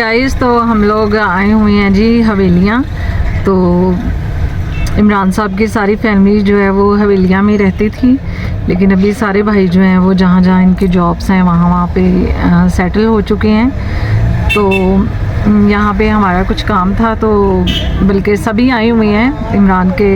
Guys, तो हम लोग आए हुए हैं जी हवेलियाँ। तो इमरान साहब की सारी फैमिली जो है वो हवेलियाँ में रहती थी, लेकिन अभी सारे भाई जो हैं वो जहाँ जहाँ इनकी जॉब्स हैं वहाँ पे सेटल हो चुके हैं। तो यहाँ पे हमारा कुछ काम था, तो बल्कि सभी आए हुए हैं, इमरान के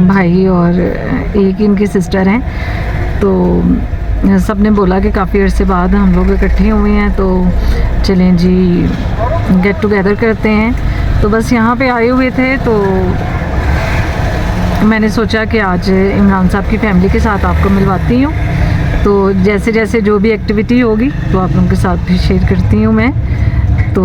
भाई और एक इनकी सिस्टर हैं। तो सब ने बोला कि काफ़ी अर्से बाद हम लोग इकट्ठे हुए हैं, तो चलें जी गेट टुगेदर करते हैं। तो बस यहाँ पे आए हुए थे, तो मैंने सोचा कि आज इमरान साहब की फैमिली के साथ आपको मिलवाती हूँ। तो जैसे जैसे जो भी एक्टिविटी होगी तो आप लोगों के साथ भी शेयर करती हूँ मैं। तो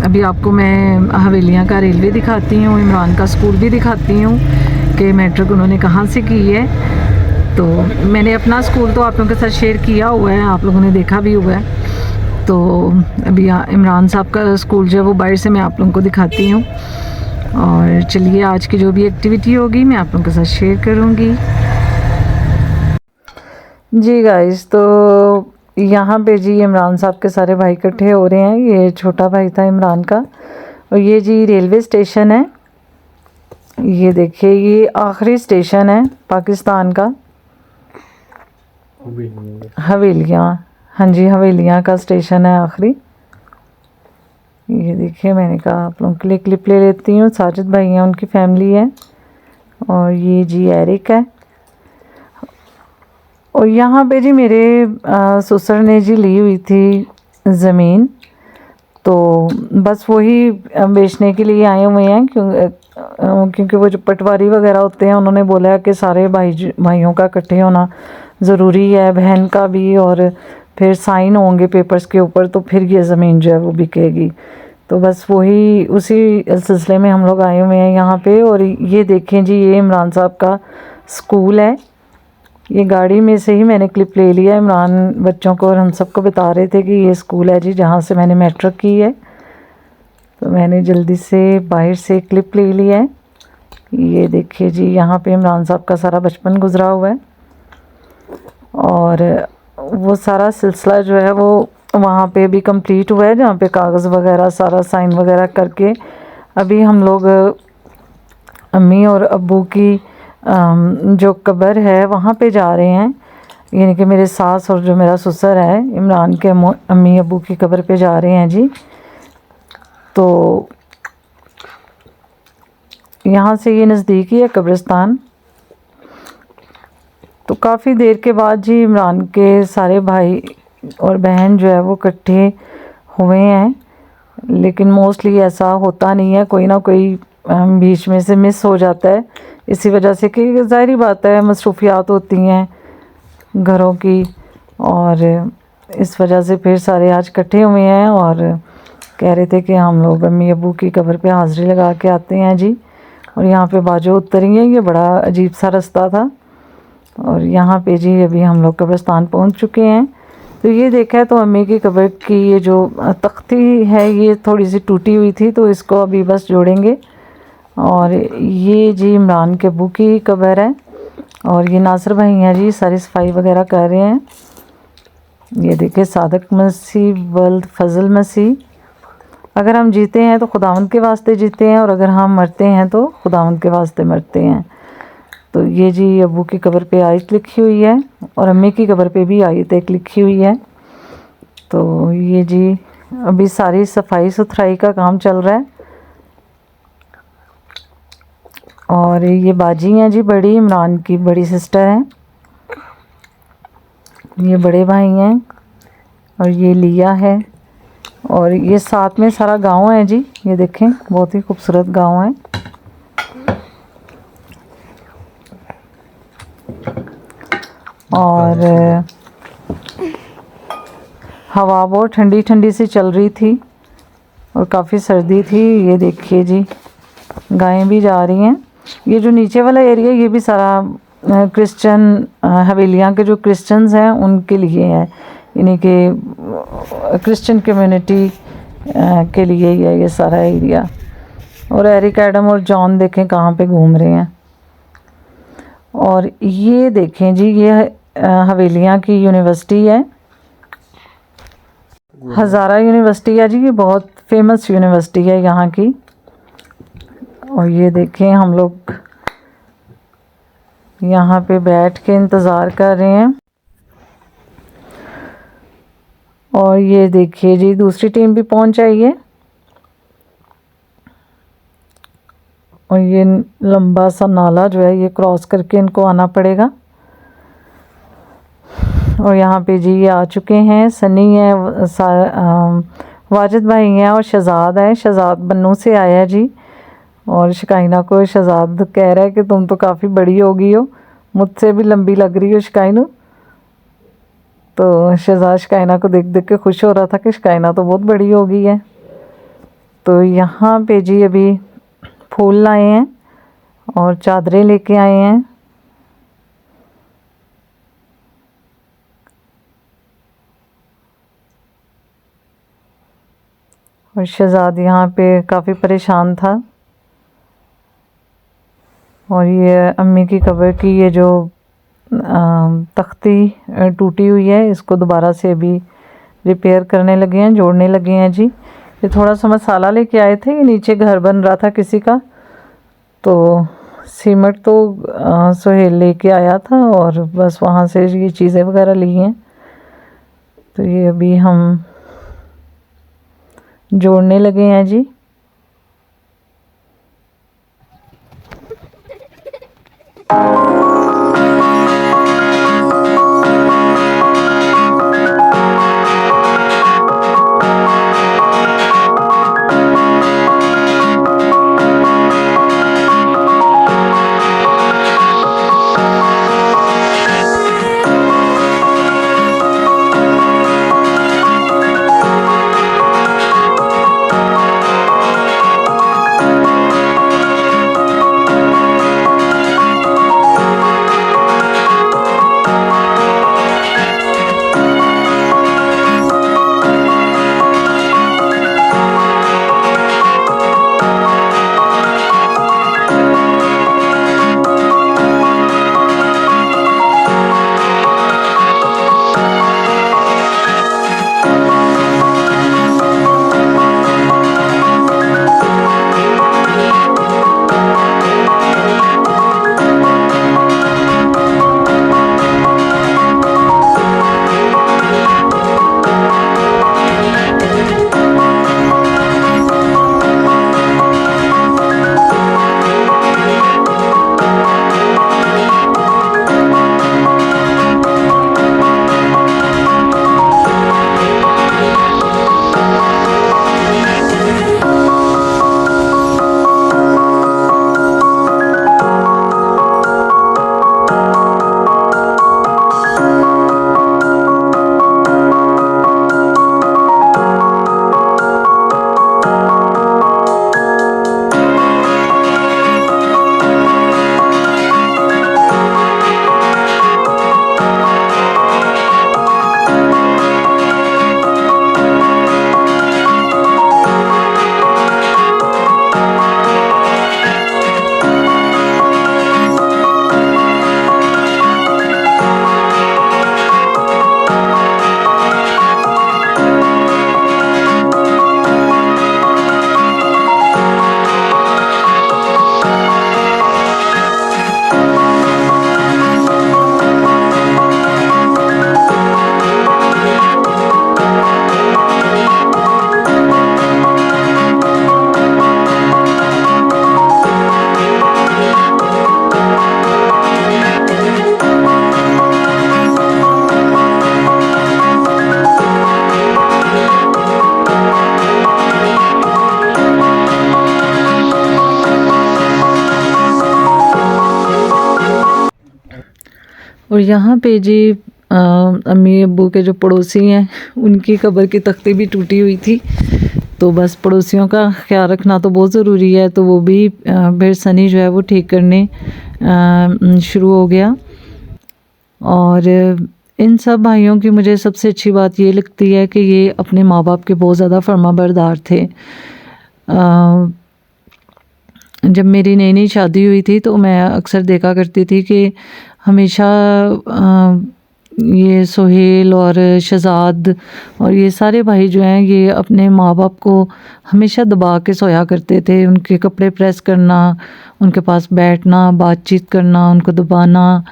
अभी आपको मैं हवेलियाँ का रेलवे दिखाती हूँ, इमरान का स्कूल भी दिखाती हूँ कि मैट्रिक उन्होंने कहाँ से की है। तो मैंने अपना स्कूल तो आप लोगों के साथ शेयर किया हुआ है, आप लोगों ने देखा भी हुआ है। तो अभी इमरान साहब का स्कूल जो है वो बाहर से मैं आप लोगों को दिखाती हूँ। और चलिए आज की जो भी एक्टिविटी होगी मैं आप लोगों के साथ शेयर करूँगी जी गाइस। तो यहाँ पे जी इमरान साहब के सारे भाई इकट्ठे हो रहे हैं। ये छोटा भाई था इमरान का, और ये जी रेलवे स्टेशन है। ये देखिए, ये आखिरी स्टेशन है पाकिस्तान का, हवेलियाँ। हाँ जी, हवेलियाँ का स्टेशन है आखिरी। ये देखिए, मैंने कहा आप लोगों के लिए क्लिप ले लेती हूँ। साजिद भाई हैं, उनकी फैमिली है, और ये जी एरिक है। और यहाँ पे जी मेरे ससुर ने जी ली हुई थी ज़मीन, तो बस वही बेचने के लिए आए हुए हैं। क्योंकि वो जो पटवारी वगैरह होते हैं, उन्होंने बोला कि सारे भाइयों का इकट्ठे होना ज़रूरी है, बहन का भी, और फिर साइन होंगे पेपर्स के ऊपर, तो फिर ये ज़मीन जो है वो बिकेगी। तो बस वही उसी सिलसिले में हम लोग आए हुए हैं यहाँ पे। और ये देखें जी, ये इमरान साहब का स्कूल है। ये गाड़ी में से ही मैंने क्लिप ले लिया। इमरान बच्चों को और हम सबको बता रहे थे कि ये स्कूल है जी जहाँ से मैंने मैट्रिक की है। तो मैंने जल्दी से बाहर से क्लिप ले लिया है। ये देखिए जी, यहाँ पे इमरान साहब का सारा बचपन गुजरा हुआ है, और वो सारा सिलसिला जो है वो वहाँ पे भी कंप्लीट हुआ है, जहाँ पे कागज़ वगैरह सारा साइन वगैरह करके अभी हम लोग अम्मी और अब्बू की जो कब्र है वहाँ पे जा रहे हैं। यानी कि मेरे सास और जो मेरा ससुर है, इमरान के अम्मी अब्बू की कब्र पे जा रहे हैं जी। तो यहाँ से ये नज़दीक ही है कब्रिस्तान। तो काफ़ी देर के बाद जी इमरान के सारे भाई और बहन जो है वो इकट्ठे हुए हैं, लेकिन मोस्टली ऐसा होता नहीं है, कोई ना कोई बीच में से मिस हो जाता है, इसी वजह से कि ज़ाहिरी बात है मसरूफियात होती हैं घरों की, और इस वजह से फिर सारे आज इकट्ठे हुए हैं और कह रहे थे कि हम लोग अम्मी अबू की कब्र पे हाज़िरी लगा के आते हैं जी। और यहाँ पे बाजू उतरेंगे, ये बड़ा अजीब सा रास्ता था। और यहाँ पे जी अभी हम लोग कब्रिस्तान पहुँच चुके हैं। तो ये देखा है, तो अम्मी की कब्र की ये जो तख्ती है ये थोड़ी सी टूटी हुई थी, तो इसको अभी बस जोड़ेंगे। और ये जी इमरान के अब्बू की कब्र है, और ये नासिर भाई हैं जी, सारी सफाई वगैरह कर रहे हैं। ये देखिए, सादक मसीह वल्द फजल मसीह। अगर हम जीते हैं तो खुदावंद के वास्ते जीते हैं, और अगर हम मरते हैं तो खुदावंद के वास्ते मरते हैं। तो ये जी अब्बू की कब्र पे आयत लिखी हुई है, और अम्मी की कब्र पे भी आयत एक लिखी हुई है। तो ये जी अभी सारी सफाई सुथराई का काम चल रहा है। और ये बाजी हैं जी, बड़ी इमरान की बड़ी सिस्टर हैं, ये बड़े भाई हैं, और ये लिया है। और ये साथ में सारा गांव है जी, ये देखें बहुत ही खूबसूरत गांव है। और हवा बहुत ठंडी ठंडी सी चल रही थी, और काफ़ी सर्दी थी। ये देखिए जी, गायें भी जा रही हैं। ये जो नीचे वाला एरिया, ये भी सारा क्रिश्चियन हवेलियाँ के जो क्रिश्चियंस हैं उनके लिए है, यानी कि क्रिश्चियन कम्युनिटी के लिए ही है ये सारा एरिया। और एरिक, एडम और जॉन देखें कहाँ पे घूम रहे हैं। और ये देखें जी, ये हवेलियाँ की यूनिवर्सिटी है, हज़ारा यूनिवर्सिटी है जी। ये बहुत फेमस यूनिवर्सिटी है यहाँ की। और ये देखें हम लोग यहाँ पे बैठ के इंतज़ार कर रहे हैं। और ये देखिए जी दूसरी टीम भी पहुँच आई है। और ये लंबा सा नाला जो है ये क्रॉस करके इनको आना पड़ेगा। और यहाँ पे जी ये आ चुके हैं। सनी है, वाजिद भाई हैं और शहजाद है। शहजाद बन्नू से आया है जी। और शिकाइना को शहजाद कह रहा है कि तुम तो काफ़ी बड़ी हो गई हो, मुझसे भी लंबी लग रही हो शिकाइनू। तो शहजाद शिकाइना को देख देख के खुश हो रहा था कि शिकाइना तो बहुत बड़ी हो गई है। तो यहाँ पे जी अभी फूल लाए हैं और चादरें लेके आए हैं। और शहजाद यहाँ पे काफ़ी परेशान था। और ये अम्मी की कब्र की ये जो तख्ती टूटी हुई है, इसको दोबारा से अभी रिपेयर करने लगे हैं, जोड़ने लगे हैं जी। ये थोड़ा सा मसाला लेके आए थे, ये नीचे घर बन रहा था किसी का, तो सीमेंट तो सुहेल लेके आया था और बस वहाँ से ये चीज़ें वगैरह ली हैं। तो ये अभी हम जोड़ने लगे हैं जी। और यहाँ पे जी अम्मी अब्बू के जो पड़ोसी हैं उनकी कब्र की तख्ती भी टूटी हुई थी। तो बस पड़ोसियों का ख्याल रखना तो बहुत ज़रूरी है। तो वो भी फिर सनी जो है वो ठीक करने शुरू हो गया। और इन सब भाइयों की मुझे सबसे अच्छी बात ये लगती है कि ये अपने माँ बाप के बहुत ज़्यादा फर्माबरदार थे। जब मेरी नई नई शादी हुई थी तो मैं अक्सर देखा करती थी कि हमेशा ये सोहेल और शहजाद और ये सारे भाई जो हैं ये अपने माँ बाप को हमेशा दबा के सोया करते थे। उनके कपड़े प्रेस करना, उनके पास बैठना, बातचीत करना, उनको दबाना,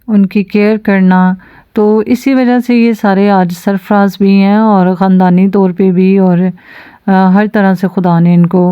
उनकी केयर करना। तो इसी वजह से ये सारे आज सरफराज भी हैं और ख़ानदानी तौर पे भी, और हर तरह से खुदा ने इनको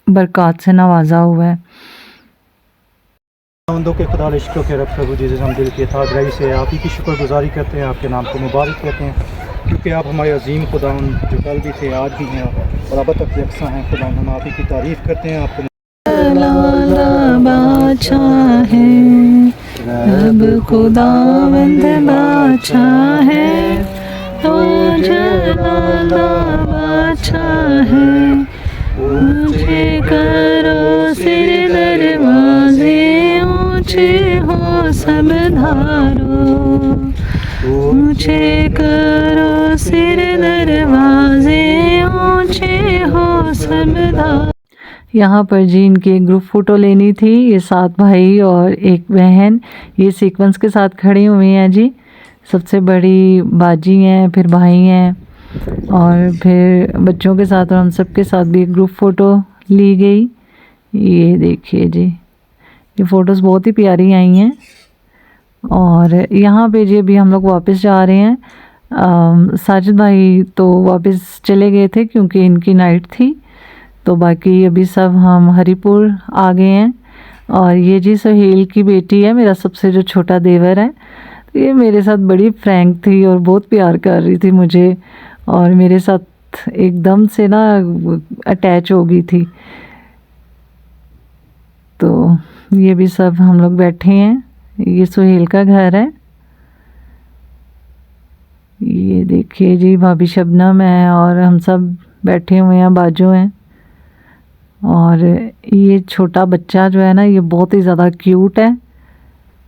बरक़ात से नवाजा हुआ है। बंदों के खुदा शुक्र के रब प्रभु जी हम दिल की इताअत रही से आप ही की शुक्रगुजारी करते हैं, आपके नाम को मुबारक कहते हैं, क्योंकि आप हमारे अजीम खुदा जो कल भी थे आज भी हैं और अब तक यकसा हैं। खुदा हम आप ही की तारीफ़ करते हैं। आपको बादशाह है, रब खुदावंद बादशाह है, तो जलाला बादशाह है। ऊंचे करो सिर दरवाजे, ऊंचे हो सब धारो, ऊंचे करो सिर दरवाजे, ऊंचे हो सब धारो। यहाँ पर जी इनकी एक ग्रुप फ़ोटो लेनी थी। ये 7 भाई और एक बहन ये सीक्वेंस के साथ खड़ी हुई हैं जी। सबसे बड़ी बाजी हैं, फिर भाई हैं और फिर बच्चों के साथ और हम सब के साथ भी एक ग्रुप फ़ोटो ली गई। ये देखिए जी, ये फ़ोटोज़ बहुत ही प्यारी आई हैं। और यहाँ पे जी अभी हम लोग वापस जा रहे हैं। साजिद भाई तो वापस चले गए थे क्योंकि इनकी नाइट थी, तो बाकी अभी सब हम हरिपुर आ गए हैं। और ये जी सोहेल की बेटी है, मेरा सबसे जो छोटा देवर है। तो ये मेरे साथ बड़ी फ्रैंक थी और बहुत प्यार कर रही थी मुझे और मेरे साथ एकदम से ना अटैच हो गई थी। तो ये भी सब हम लोग बैठे हैं। ये सोहेल का घर है। ये देखिए जी भाभी शबनम है और हम सब बैठे हुए हैं, बाजू हैं। और ये छोटा बच्चा जो है ना, ये बहुत ही ज़्यादा क्यूट है,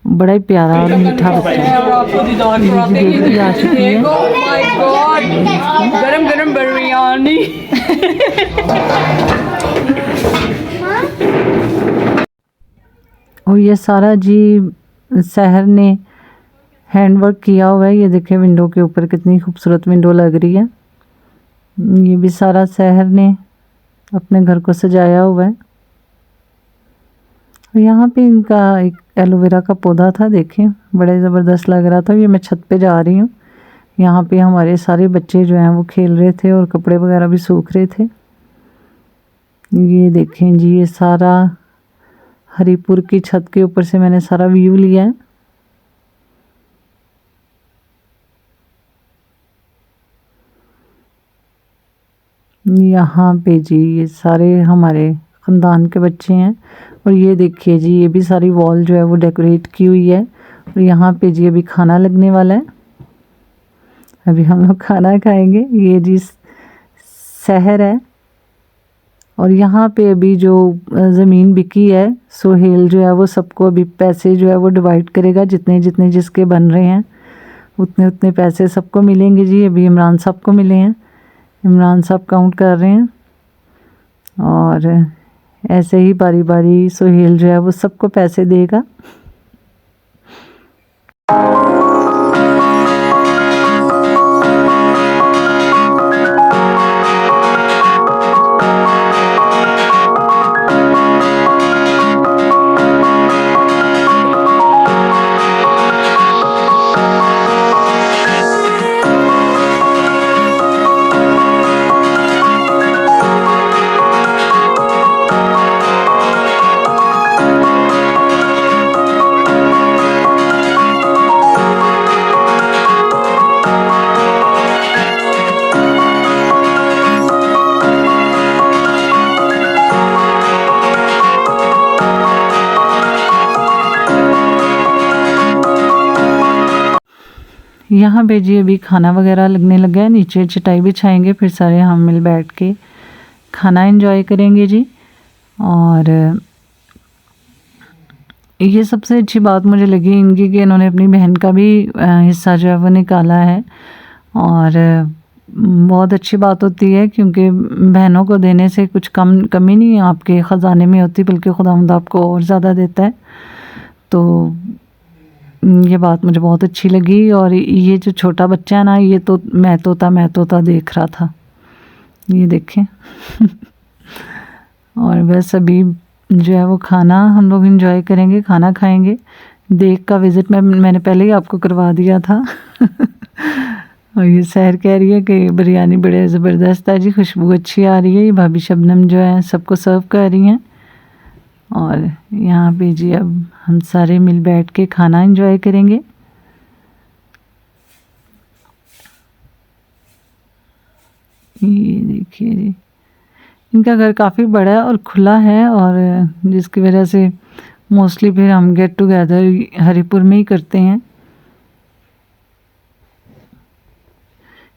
बड़ा ही प्यारा और मीठा बच्चा है। ये आ चुकी है। गरम गरम बिरयानी। और ये सारा जी सहर ने हैंडवर्क किया हुआ है। ये देखें विंडो के ऊपर कितनी खूबसूरत विंडो लग रही है। ये भी सारा सहर ने अपने घर को सजाया हुआ है। यहाँ पे इनका एक एलोवेरा का पौधा था, देखें बड़े ज़बरदस्त लग रहा था। ये मैं छत पे जा रही हूँ। यहाँ पे हमारे सारे बच्चे जो हैं वो खेल रहे थे और कपड़े वगैरह भी सूख रहे थे। ये देखें जी, ये सारा हरिपुर की छत के ऊपर से मैंने सारा व्यू लिया है। यहाँ पे जी ये सारे हमारे ख़ानदान के बच्चे हैं। और ये देखिए जी, ये भी सारी वॉल जो है वो डेकोरेट की हुई है। और यहाँ पे जी अभी खाना लगने वाला है, अभी हम लोग खाना खाएंगे। ये जी शहर है। और यहाँ पे अभी जो ज़मीन बिकी है, सोहेल जो है वो सबको अभी पैसे जो है वो डिवाइड करेगा, जितने जितने जिसके बन रहे हैं उतने उतने पैसे सबको मिलेंगे जी। अभी इमरान साहब को मिले हैं, इमरान साहब काउंट कर रहे हैं। और ऐसे ही बारी बारी सोहेल जो है वो सबको पैसे देगा। यहाँ पे जी अभी खाना वगैरह लगने लगा है। नीचे चटाई बिछाएंगे, फिर सारे हम मिल बैठ के खाना एंजॉय करेंगे जी। और ये सबसे अच्छी बात मुझे लगी इनकी कि इन्होंने अपनी बहन का भी हिस्सा जो है वो निकाला है। और बहुत अच्छी बात होती है क्योंकि बहनों को देने से कुछ कमी नहीं आपके ख़जाने में होती, बल्कि खुदावंद आपको और ज़्यादा देता है। तो ये बात मुझे बहुत अच्छी लगी। और ये जो छोटा बच्चा है ना, ये तो मैं तोता देख रहा था, ये देखें। और बस अभी जो है वो खाना हम लोग इंजॉय करेंगे, खाना खाएंगे। देख का विज़िट मैंने पहले ही आपको करवा दिया था। और ये सैर कह रही है कि बिरयानी बड़े ज़बरदस्त है जी, खुशबू अच्छी आ रही है। ये भाभी शबनम जो है सबको सर्व कर रही हैं। और यहाँ पे जी अब हम सारे मिल बैठ के खाना एंजॉय करेंगे। ये देखिए जी, इनका घर काफ़ी बड़ा है और खुला है, और जिसकी वजह से मोस्टली फिर हम गेट टुगेदर हरिपुर में ही करते हैं।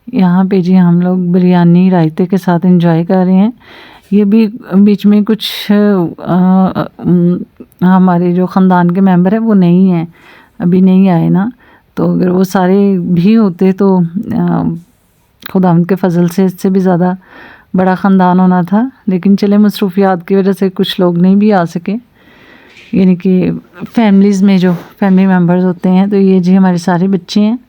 यहाँ पे जी हम लोग बिरयानी रायते के साथ एंजॉय कर रहे हैं। ये भी बीच में कुछ हमारे जो ख़ानदान के मेंबर हैं वो नहीं हैं, अभी नहीं आए ना, तो अगर वो सारे भी होते तो खुदा उनके फ़ज़ल से इससे भी ज़्यादा बड़ा ख़ानदान होना था। लेकिन चले मसरूफ़ियात की वजह से कुछ लोग नहीं भी आ सके, यानी कि फैमिलीज़ में जो फैमिली मेम्बर्स होते हैं। तो ये जी हमारे सारे बच्चे हैं,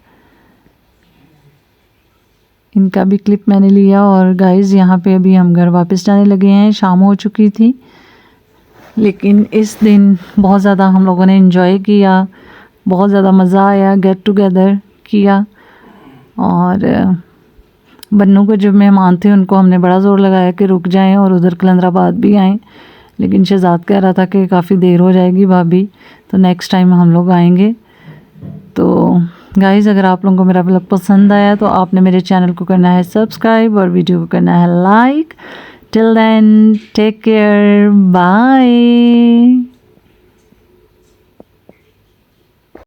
इनका भी क्लिप मैंने लिया। और गाइज़ यहाँ पे अभी हम घर वापस जाने लगे हैं, शाम हो चुकी थी। लेकिन इस दिन बहुत ज़्यादा हम लोगों ने एंजॉय किया, बहुत ज़्यादा मज़ा आया, गेट टुगेदर किया। और बन्नू को जो मेहमान थे उनको हमने बड़ा ज़ोर लगाया कि रुक जाएं और उधर कलंदराबाद भी आएँ, लेकिन शहजाद कह रहा था कि काफ़ी देर हो जाएगी भाभी, तो नेक्स्ट टाइम हम लोग आएंगे। तो गाइज़ अगर आप लोगों को मेरा ब्लॉग पसंद आया तो आपने मेरे चैनल को करना है सब्सक्राइब और वीडियो को करना है like. Till then take care, bye.